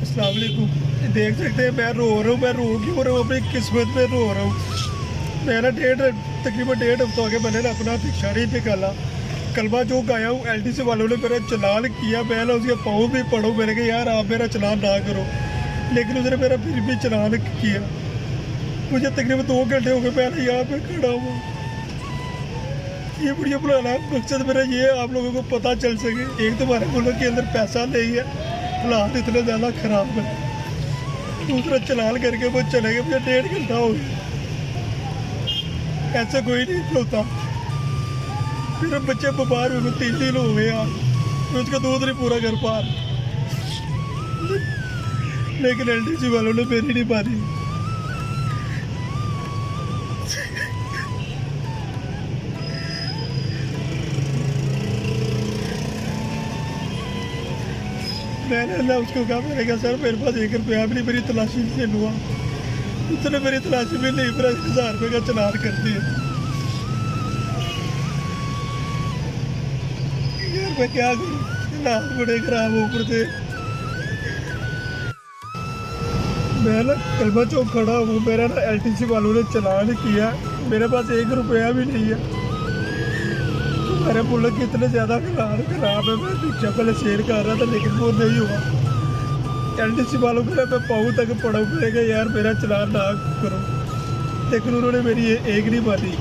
अस्सलाम वालेकुम। देख सकते हैं मैं रो रहा हूँ, मैं रो क्यों रहा हूँ, अपनी किस्मत में रो रहा हूँ। मैं ना तकरीबन 1.5 हफ्ता हो गया मैंने ना अपना भिक्षा नहीं निकाला। कलमा चौक आया हूँ, LDC वालों ने मेरा चलान किया, मैं ना उसके पाँव भी पढ़ूँ, मैंने कहा यार आप मेरा चलान ना करो, लेकिन उसने मेरा फिर भी चलान किया। मुझे तकरीबन 2 घंटे हो गए मैं यहाँ पे खड़ा हुआ। ये वीडियो बनाना मकसद मेरा ये है आप लोगों को पता चल सके। एक तो हमारे मुल्क के अंदर पैसा नहीं है, हालात इतने ज़्यादा ख़राब है, दूसरा चलान करके वो चले गए, मुझे 1.5 घंटा हो गया। ऐसा कोई नहीं होता। मेरे बच्चे बीमार हुए 3 दिन हो गए यार, मैं उसका दूध नहीं पूरा कर पा रहा, लेकिन LDC वालों ने मेरी नहीं मानी। मैंने ना उसको कहा, मैंने कहा सर मेरे पास 1 रुपया भी नहीं, मेरी तलाशी से लुआ। उसने मेरी तलाशी में नहीं, मेरा 1000 रुपये का चलान कर दिया। यार मैं क्या करूँ, हालात बड़े खराब हो ऊपर से। मैं ना कलमा चौक खड़ा हूँ, मेरा ना LTC वालों ने चलान किया, मेरे पास 1 रुपया भी नहीं है। मेरे मुल्क की इतने ज़्यादा हालात खराब है, मैं भिक्षा पहले शेयर कर रहा था लेकिन वो नहीं हुआ। LDC वालों को मैं पाँव तक पड़ा, मैंने कहा यार मेरा चलान ना करो, लेकिन उन्होंने मेरी एक नहीं मानी।